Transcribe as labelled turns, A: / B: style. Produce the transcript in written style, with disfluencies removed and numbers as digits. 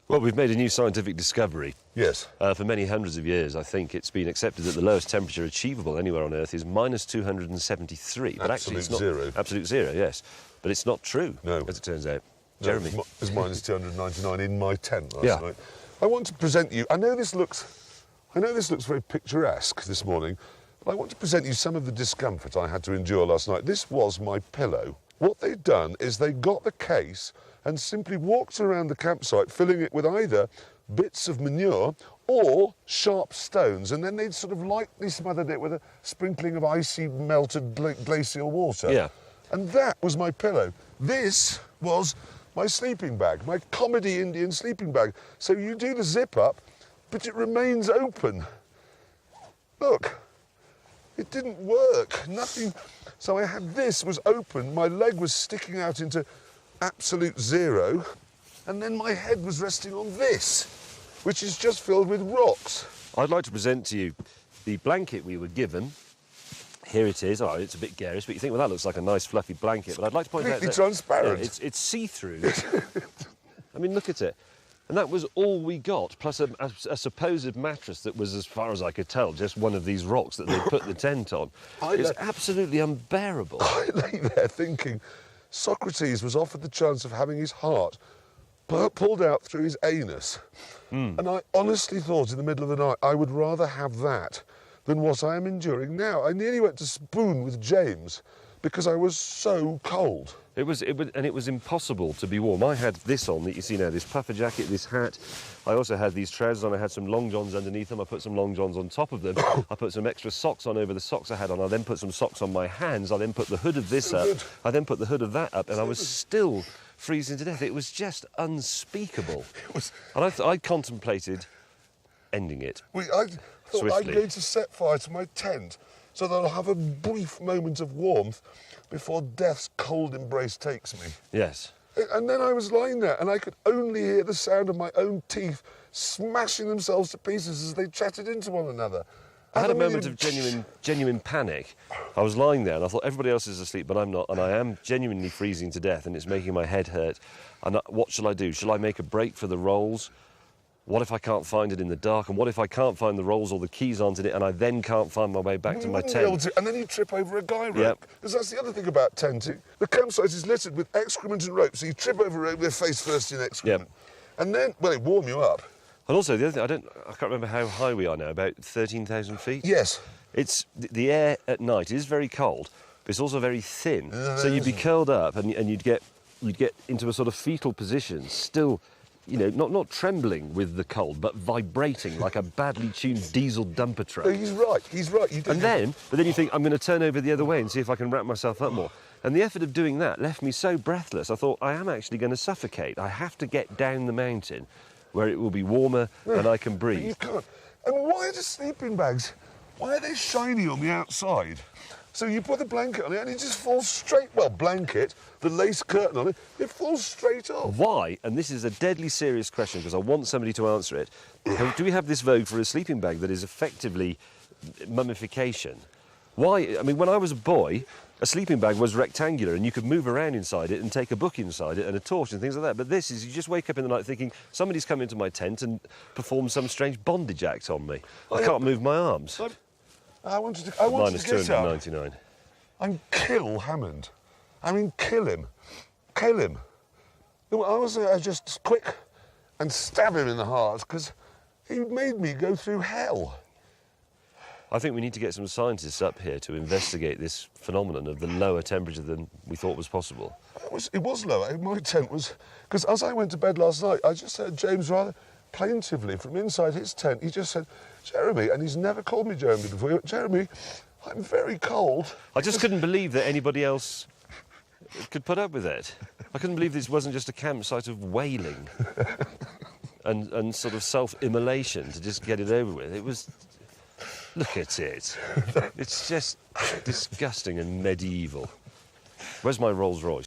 A: Well, we've made a new scientific discovery.
B: Yes.
A: For many hundreds of years, I think it's been accepted that the lowest temperature achievable anywhere on Earth is minus 273. But actually, it's not
B: zero.
A: Absolute zero, yes. But it's not true,
B: No.
A: as it turns out.
B: No,
A: Jeremy.
B: it was minus 299 in my tent last
A: Yeah.
B: night. I want to present you. I know this looks very picturesque this morning, but I want to present you some of the discomfort I had to endure last night. This was my pillow. What they'd done is they got the case and simply walked around the campsite, filling it with either bits of manure or sharp stones, and then they'd sort of lightly smothered it with a sprinkling of icy melted glacial water.
A: Yeah.
B: And that was my pillow. This was my sleeping bag, my comedy Indian sleeping bag. So you do the zip up, but it remains open. Look, it didn't work, nothing. So I had this was open, my leg was sticking out into absolute zero, and then my head was resting on this, which is just filled with rocks.
A: I'd like to present to you the blanket we were given. Here it is. Oh, it's a bit garish, but you think, well, that looks like a nice fluffy blanket. But I'd like to point out that...
B: Completely transparent.
A: Yeah, it's see-through. I mean, look at it. And that was all we got, plus a supposed mattress that was, as far as I could tell, just one of these rocks that they put the tent on. It's absolutely unbearable.
B: I lay there thinking Socrates was offered the chance of having his heart pulled out through his anus. And I honestly thought in the middle of the night I would rather have that than what I am enduring now. I nearly went to spoon with James because I was so cold.
A: It was impossible to be warm. I had this on that you see now, this puffer jacket, this hat. I also had these trousers on. I had some long johns underneath them. I put some long johns on top of them. I put some extra socks on over the socks I had on. I then put some socks on my hands. I then put the hood of this up. I then put the hood of that up, and I was still freezing to death. It was just unspeakable. And I contemplated ending it.
B: I thought
A: Swiftly.
B: I'm going to set fire to my tent so that I'll have a brief moment of warmth before death's cold embrace takes me.
A: Yes.
B: And then I was lying there and I could only hear the sound of my own teeth smashing themselves to pieces as they chatted into one another.
A: I had a moment of genuine panic. I was lying there and I thought everybody else is asleep, but I'm not, and I am genuinely freezing to death and it's making my head hurt. And what shall I do? Shall I make a break for the rolls? What if I can't find it in the dark? And what if I can't find the rolls or the keys aren't in it and I then can't find my way back to my tent?
B: And then you trip over a guy rope. Because that's the other thing about tenting. The campsite is littered with excrement and rope, so you trip over a rope with face first in excrement.
A: Yep.
B: And then, well, it warm you up.
A: And also, the other thing, I can't remember how high we are now, about 13,000 feet?
B: Yes.
A: It's the air at night is very cold, but it's also very thin. So you'd be curled up and you'd get into a sort of fetal position, still, you know, not trembling with the cold, but vibrating like a badly tuned diesel dumper truck.
B: No, he's right.
A: But then you think, I'm going to turn over the other way and see if I can wrap myself up more. And the effort of doing that left me so breathless, I thought, I am actually going to suffocate. I have to get down the mountain where it will be warmer and I can breathe.
B: But you can't. And why are the sleeping bags, why are they shiny on the outside? So you put the blanket on it and it just falls straight, well, blanket, the lace curtain on it, it falls straight off.
A: Why, and this is a deadly serious question because I want somebody to answer it, do we have this vogue for a sleeping bag that is effectively mummification? Why, I mean, when I was a boy, a sleeping bag was rectangular and you could move around inside it and take a book inside it and a torch and things like that. But this is, you just wake up in the night thinking, somebody's come into my tent and performed some strange bondage act on me. I can't move my arms.
B: I wanted to
A: Minus
B: get up
A: 299.
B: and kill Hammond. I mean, kill him. Kill him. I was just quick and stab him in the heart because he made me go through hell.
A: I think we need to get some scientists up here to investigate this phenomenon of the lower temperature than we thought was possible.
B: It was lower. My tent was... Because as I went to bed last night, I just heard James rather plaintively from inside his tent. He just said, Jeremy, and he's never called me Jeremy before, Jeremy, I'm very cold.
A: I just couldn't believe that anybody else could put up with it. I couldn't believe this wasn't just a campsite of wailing and sort of self-immolation to just get it over with. It was... Look at it. It's just disgusting and medieval. Where's my Rolls Royce?